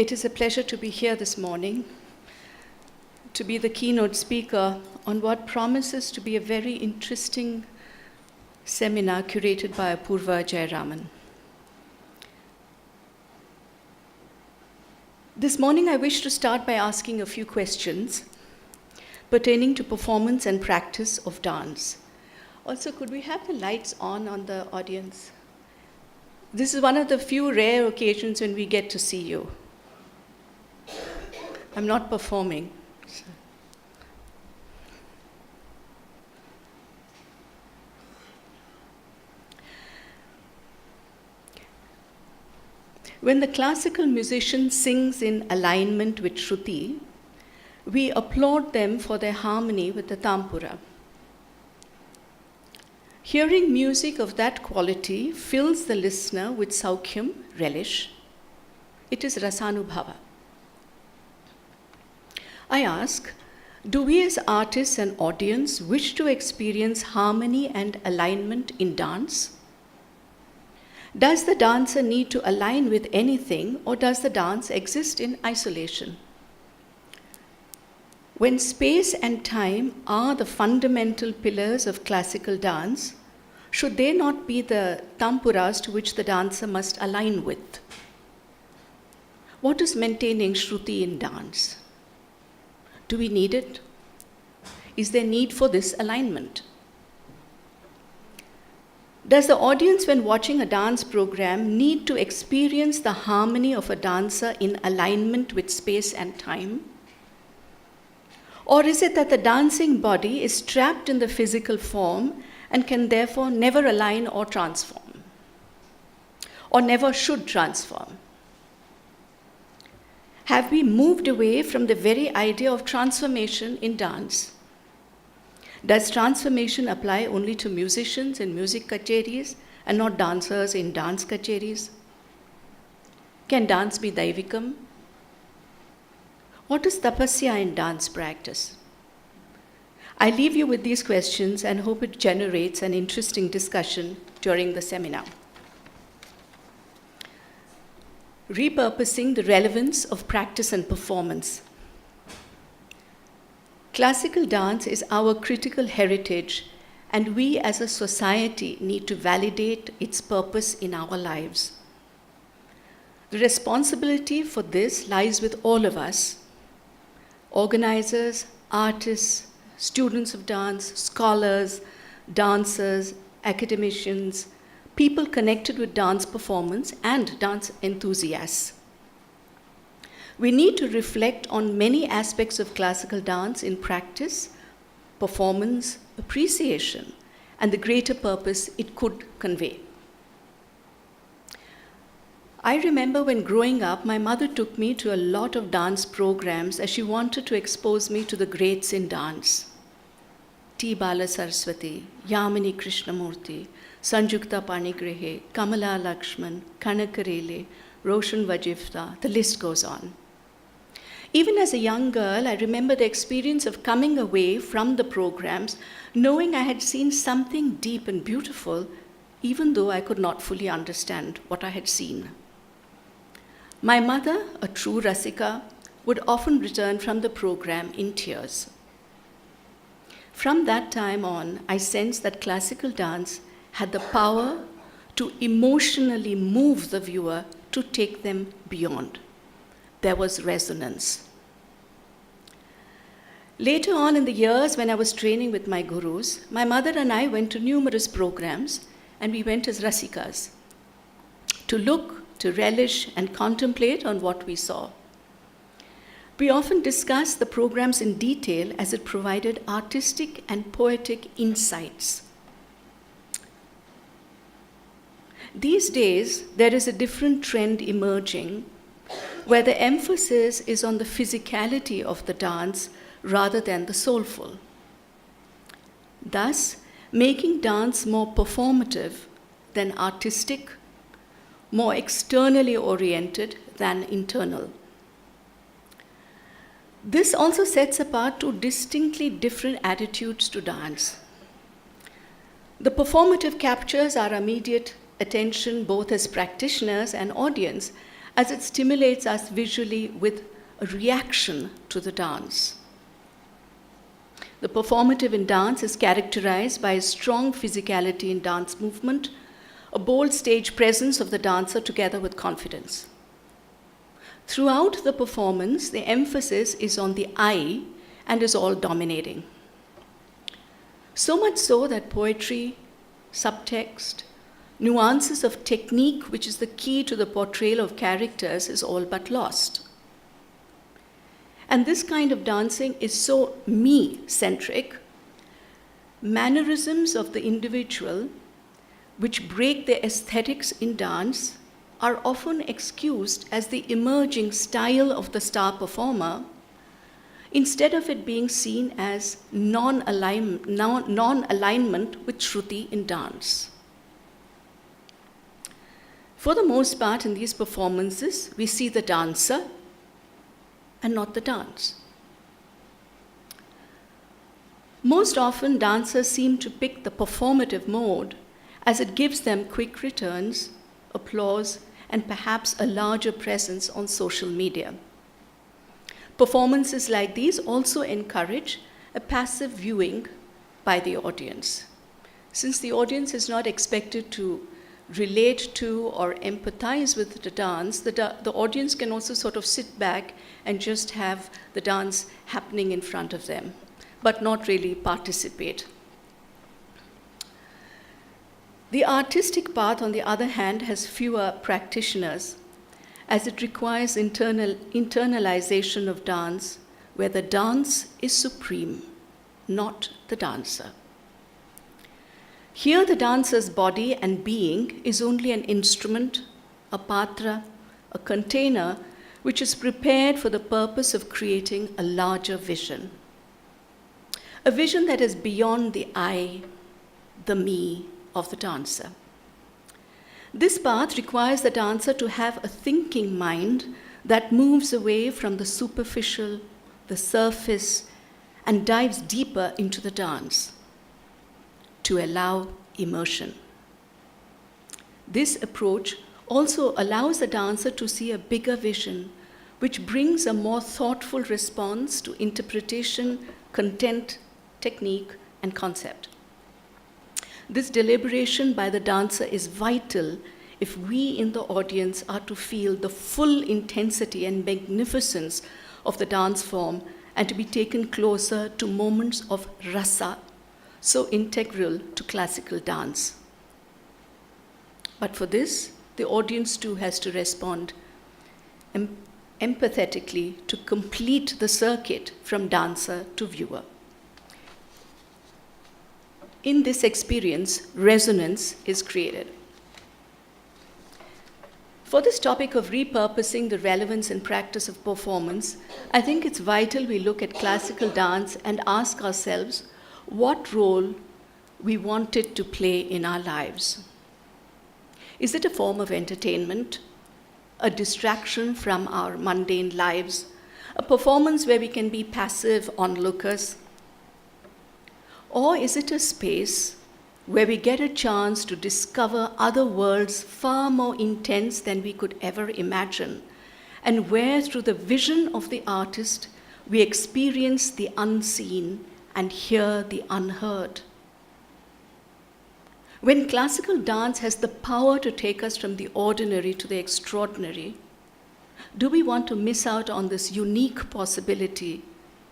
It is a pleasure to be here this morning to be the keynote speaker on what promises to be a very interesting seminar curated by Apurva Jayaraman. This morning I wish to start by asking a few questions pertaining to performance and practice of dance. Also, could we have the lights on the audience? This is one of the few rare occasions when we get to see you. I'm not performing. When the classical musician sings in alignment with Shruti, we applaud them for their harmony with the tampura. Hearing music of that quality fills the listener with saukhyam, relish. It is rasanubhava. I ask, do we as artists and audience wish to experience harmony and alignment in dance? Does the dancer need to align with anything, or does the dance exist in isolation? When space and time are the fundamental pillars of classical dance, should they not be the tampuras to which the dancer must align with? What is maintaining Shruti in dance? Do we need it? Is there need for this alignment? Does the audience, when watching a dance program, need to experience the harmony of a dancer in alignment with space and time? Or is it that the dancing body is trapped in the physical form and can therefore never align or transform? Or never should transform? Have we moved away from the very idea of transformation in dance? Does transformation apply only to musicians in music kacheris and not dancers in dance kacheris? Can dance be daivikam? What is tapasya in dance practice? I leave you with these questions and hope it generates an interesting discussion during the seminar. Repurposing the relevance of practice and performance. Classical dance is our critical heritage, and we as a society need to validate its purpose in our lives. The responsibility for this lies with all of us: organizers, artists, students of dance, scholars, dancers, academicians, people connected with dance performance, and dance enthusiasts. We need to reflect on many aspects of classical dance in practice, performance, appreciation, and the greater purpose it could convey. I remember when growing up, my mother took me to a lot of dance programs as she wanted to expose me to the greats in dance. T. Bala Saraswati, Yamini Krishnamurti, Sanjukta Panigrihe, Kamala Lakshman, Kanakarele, Roshan Vajifta, the list goes on. Even as a young girl, I remember the experience of coming away from the programs knowing I had seen something deep and beautiful, even though I could not fully understand what I had seen. My mother, a true rasika, would often return from the program in tears. From that time on, I sensed that classical dance had the power to emotionally move the viewer to take them beyond. There was resonance. Later on in the years when I was training with my gurus, my mother and I went to numerous programs, and we went as rasikas to look, to relish, and contemplate on what we saw. We often discussed the programs in detail as it provided artistic and poetic insights. These days, there is a different trend emerging where the emphasis is on the physicality of the dance rather than the soulful, thus making dance more performative than artistic, more externally oriented than internal. This also sets apart two distinctly different attitudes to dance. The performative captures our immediate attention both as practitioners and audience, as it stimulates us visually with a reaction to the dance. The performative in dance is characterized by a strong physicality in dance movement, a bold stage presence of the dancer together with confidence. Throughout the performance, the emphasis is on the I and is all dominating. So much so that poetry, subtext, nuances of technique, which is the key to the portrayal of characters, is all but lost. And this kind of dancing is so me-centric. Mannerisms of the individual, which break the aesthetics in dance, are often excused as the emerging style of the star performer, instead of it being seen as non-alignment with Shruti in dance. For the most part, in these performances, we see the dancer and not the dance. Most often, dancers seem to pick the performative mode as it gives them quick returns, applause, and perhaps a larger presence on social media. Performances like these also encourage a passive viewing by the audience. Since the audience is not expected to relate to or empathize with the dance, the audience can also sort of sit back and just have the dance happening in front of them, but not really participate. The artistic path, on the other hand, has fewer practitioners, as it requires internalization of dance, where the dance is supreme, not the dancer. Here, the dancer's body and being is only an instrument, a patra, a container, which is prepared for the purpose of creating a larger vision. A vision that is beyond the I, the me of the dancer. This path requires the dancer to have a thinking mind that moves away from the superficial, the surface, and dives deeper into the dance to allow immersion. This approach also allows the dancer to see a bigger vision, which brings a more thoughtful response to interpretation, content, technique, and concept. This deliberation by the dancer is vital if we in the audience are to feel the full intensity and magnificence of the dance form and to be taken closer to moments of rasa, so integral to classical dance. But for this, the audience too has to respond empathetically to complete the circuit from dancer to viewer. In this experience, resonance is created. For this topic of repurposing the relevance and practice of performance, I think it's vital we look at classical dance and ask ourselves what role we want it to play in our lives. Is it a form of entertainment, a distraction from our mundane lives, a performance where we can be passive onlookers? Or is it a space where we get a chance to discover other worlds far more intense than we could ever imagine, and where through the vision of the artist, we experience the unseen and hear the unheard? When classical dance has the power to take us from the ordinary to the extraordinary, do we want to miss out on this unique possibility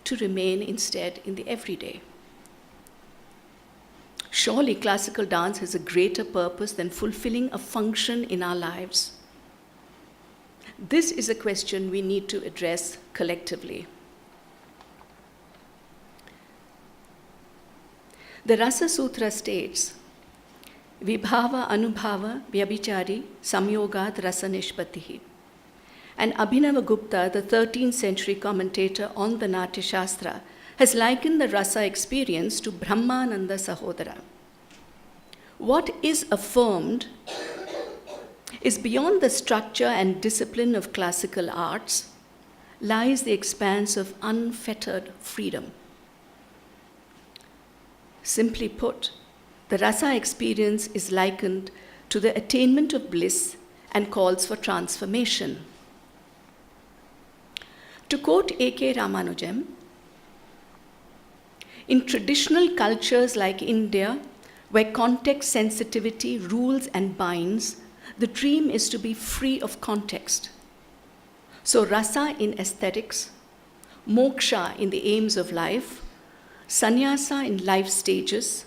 to remain instead in the everyday? Surely classical dance has a greater purpose than fulfilling a function in our lives. This is a question we need to address collectively. The Rasa Sutra states, Vibhava Anubhava Vyabhichari Samyogat Rasa Nishpatihi. And Abhinava Gupta, the 13th century commentator on the Natya Shastra, has likened the rasa experience to Brahmananda Sahodara. What is affirmed is beyond the structure and discipline of classical arts lies the expanse of unfettered freedom. Simply put, the rasa experience is likened to the attainment of bliss and calls for transformation. To quote A.K. Ramanujan, in traditional cultures like India, where context sensitivity rules and binds, the dream is to be free of context. So rasa in aesthetics, moksha in the aims of life, sannyasa in life stages,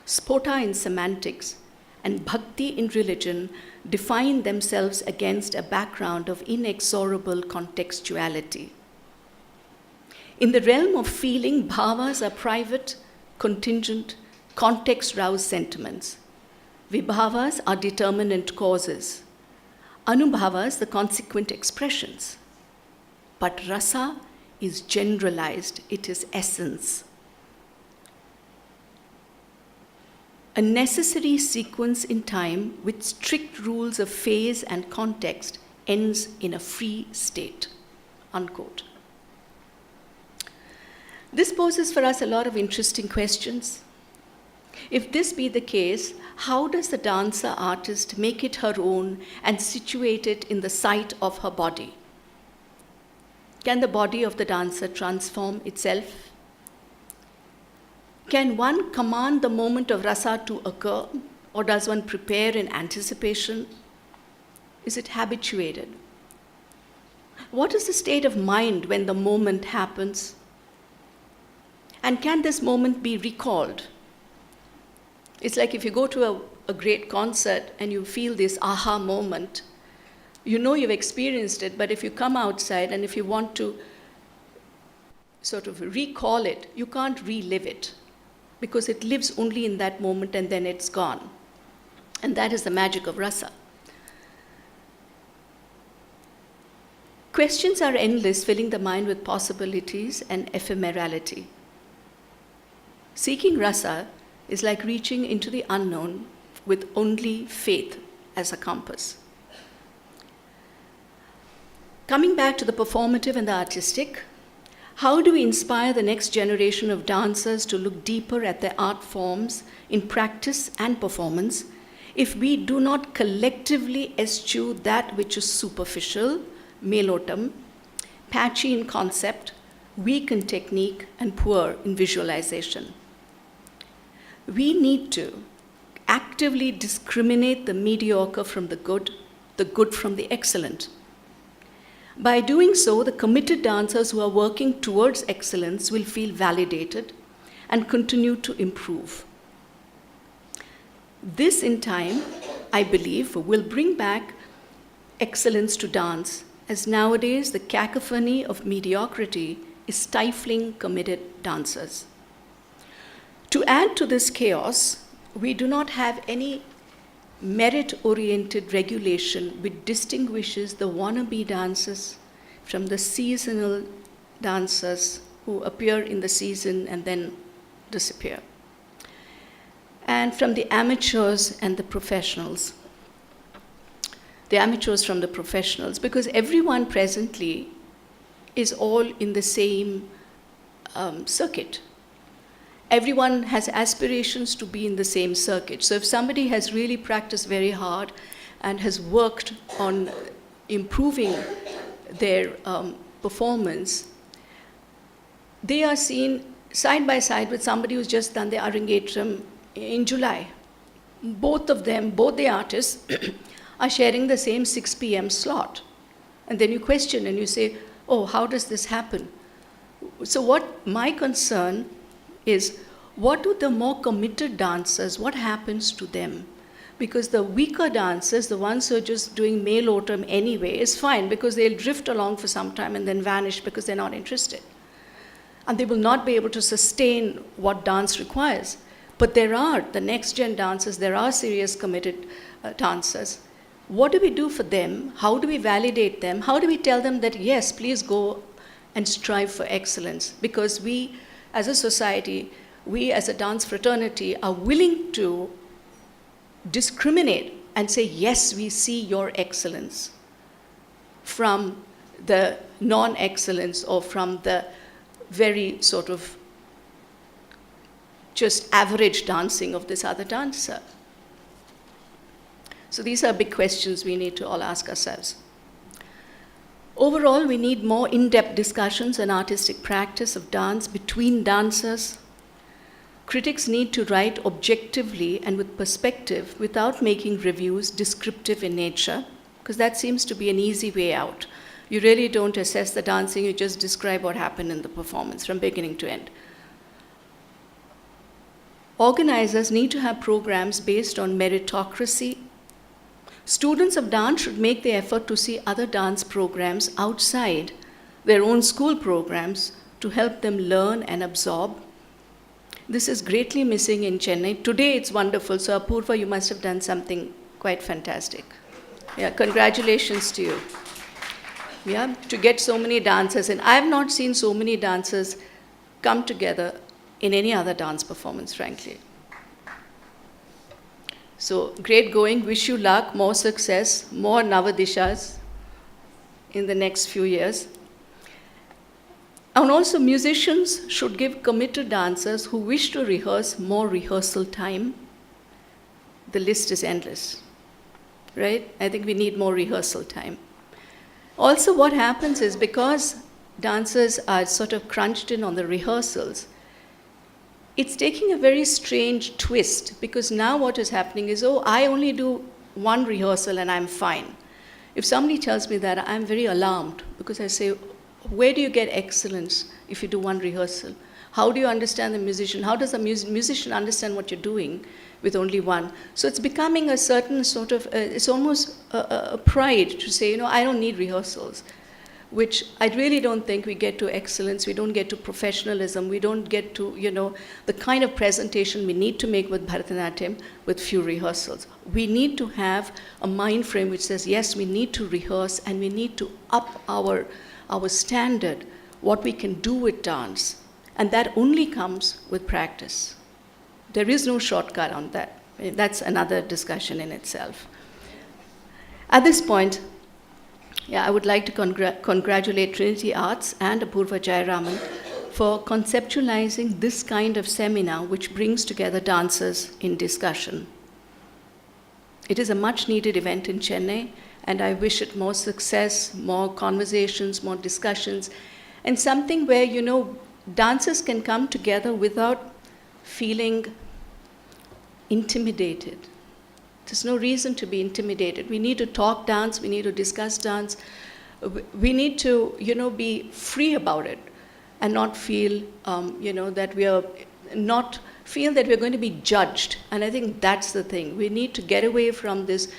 spota in semantics, and bhakti in religion define themselves against a background of inexorable contextuality. In the realm of feeling, bhavas are private, contingent, context-roused sentiments. Vibhavas are determinant causes. Anubhavas, the consequent expressions. But rasa is generalized, it is essence. A necessary sequence in time with strict rules of phase and context ends in a free state. Unquote. This poses for us a lot of interesting questions. If this be the case, how does the dancer artist make it her own and situate it in the sight of her body? Can the body of the dancer transform itself? Can one command the moment of rasa to occur, or does one prepare in anticipation? Is it habituated? What is the state of mind when the moment happens? And can this moment be recalled? It's like if you go to a great concert and you feel this aha moment, you know you've experienced it, but if you come outside and if you want to sort of recall it, you can't relive it, because it lives only in that moment and then it's gone. And that is the magic of rasa. Questions are endless, filling the mind with possibilities and ephemerality. Seeking rasa is like reaching into the unknown with only faith as a compass. Coming back to the performative and the artistic, how do we inspire the next generation of dancers to look deeper at their art forms in practice and performance if we do not collectively eschew that which is superficial, melotum, patchy in concept, weak in technique, and poor in visualization? We need to actively discriminate the mediocre from the good from the excellent. By doing so, the committed dancers who are working towards excellence will feel validated and continue to improve. This, in time, I believe, will bring back excellence to dance, as nowadays the cacophony of mediocrity is stifling committed dancers. To add to this chaos, we do not have any merit-oriented regulation which distinguishes the wannabe dancers from the seasonal dancers who appear in the season and then disappear, and from the amateurs and the professionals. The amateurs from the professionals, because everyone presently is all in the same circuit. Everyone has aspirations to be in the same circuit. So if somebody has really practiced very hard and has worked on improving their performance, they are seen side by side with somebody who's just done their Arangetram in July. Both of them, both the artists, are sharing the same 6 p.m. slot. And then you question and you say, oh, how does this happen? So what my concern is, what do the more committed dancers, what happens to them? Because the weaker dancers, the ones who are just doing melotum anyway, is fine because they'll drift along for some time and then vanish because they're not interested. And they will not be able to sustain what dance requires. But there are the next gen dancers, there are serious committed dancers. What do we do for them? How do we validate them? How do we tell them that, yes, please go and strive for excellence? Because we, as a society, we as a dance fraternity are willing to discriminate and say, yes, we see your excellence from the non-excellence or from the very sort of just average dancing of this other dancer. So these are big questions we need to all ask ourselves. Overall, we need more in-depth discussions and artistic practice of dance between dancers. Critics need to write objectively and with perspective without making reviews descriptive in nature, because that seems to be an easy way out. You really don't assess the dancing, you just describe what happened in the performance from beginning to end. Organizers need to have programs based on meritocracy. Students of dance should make the effort to see other dance programs outside their own school programs to help them learn and absorb. This is greatly missing in Chennai. Today it's wonderful. So Apurva, you must have done something quite fantastic. Yeah, congratulations to you. Yeah, to get so many dancers. And I have not seen so many dancers come together in any other dance performance, frankly. So great going, wish you luck, more success, more Navadishas in the next few years. And also musicians should give committed dancers who wish to rehearse more rehearsal time. The list is endless, right? I think we need more rehearsal time. Also what happens is because dancers are sort of crunched in on the rehearsals, it's taking a very strange twist because now what is happening is, oh, I only do one rehearsal and I'm fine. If somebody tells me that, I'm very alarmed because I say, where do you get excellence if you do one rehearsal? How do you understand the musician? How does a musician understand what you're doing with only one? So it's becoming a certain sort of, it's almost a pride to say, I don't need rehearsals, which I really don't think we get to excellence, we don't get to professionalism, we don't get to, the kind of presentation we need to make with Bharatanatyam with few rehearsals. We need to have a mind frame which says, yes, we need to rehearse and we need to up our standard, what we can do with dance. And that only comes with practice. There is no shortcut on that. That's another discussion in itself. At this point, I would like to congratulate Trinity Arts and Apurva Jayaraman for conceptualizing this kind of seminar which brings together dancers in discussion. It is a much needed event in Chennai, and I wish it more success, more conversations, more discussions, and something where, dancers can come together without feeling intimidated. There's no reason to be intimidated. We need to talk dance, we need to discuss dance, we need to, be free about it and not feel, that we are not feel that we're going to be judged. And I think that's the thing. We need to get away from this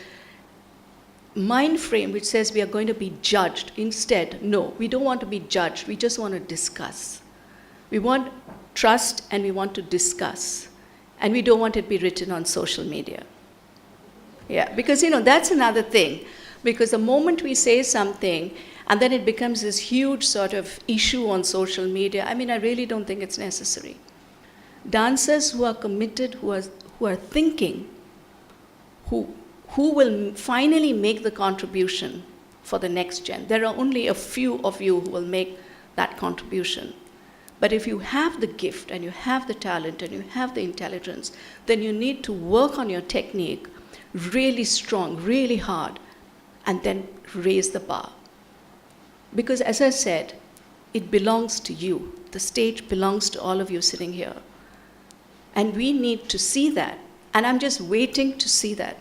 mind frame which says we are going to be judged. Instead, no, we don't want to be judged. We just want to discuss. We want trust and we want to discuss. And we don't want it to be written on social media. Yeah, because that's another thing. Because the moment we say something and then it becomes this huge sort of issue on social media, I really don't think it's necessary. Dancers who are committed, who are thinking, who will finally make the contribution for the next gen. There are only a few of you who will make that contribution. But if you have the gift and you have the talent and you have the intelligence, then you need to work on your technique really strong, really hard, and then raise the bar. Because as I said, it belongs to you. The stage belongs to all of you sitting here. And we need to see that. And I'm just waiting to see that.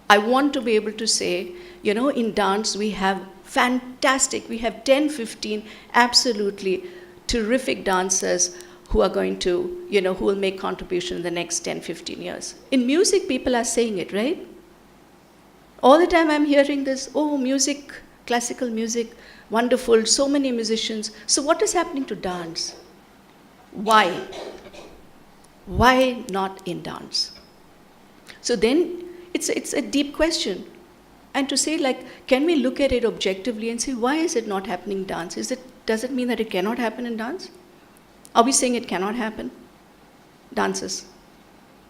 I want to be able to say, in dance we have fantastic, we have 10, 15 absolutely terrific dancers who are going to, who will make contribution in the next 10, 15 years. In music, people are saying it, right? All the time I'm hearing this, oh, music, classical music, wonderful, so many musicians. So what is happening to dance? Why? Why not in dance? So then it's a deep question. And to say, can we look at it objectively and say, why is it not happening in dance? Does it mean that it cannot happen in dance? Are we saying it cannot happen? Dancers.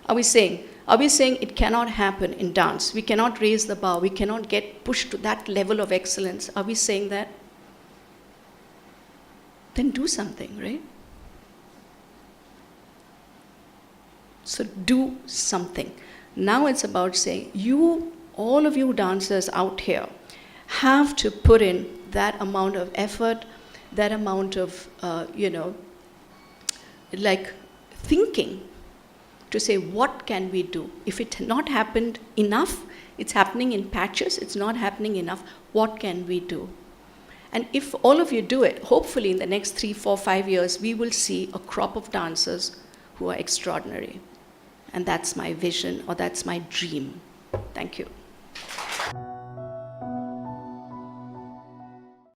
Are we saying it cannot happen in dance? We cannot raise the bar. We cannot get pushed to that level of excellence. Are we saying that? Then do something, right? So do something. Now it's about saying, you all of you dancers out here have to put in that amount of effort, that amount of, like thinking to say, what can we do? If it not happened enough, it's happening in patches, it's not happening enough, what can we do? And if all of you do it, hopefully in the next 3, 4, 5 years, we will see a crop of dancers who are extraordinary. And that's my vision, or that's my dream. Thank you.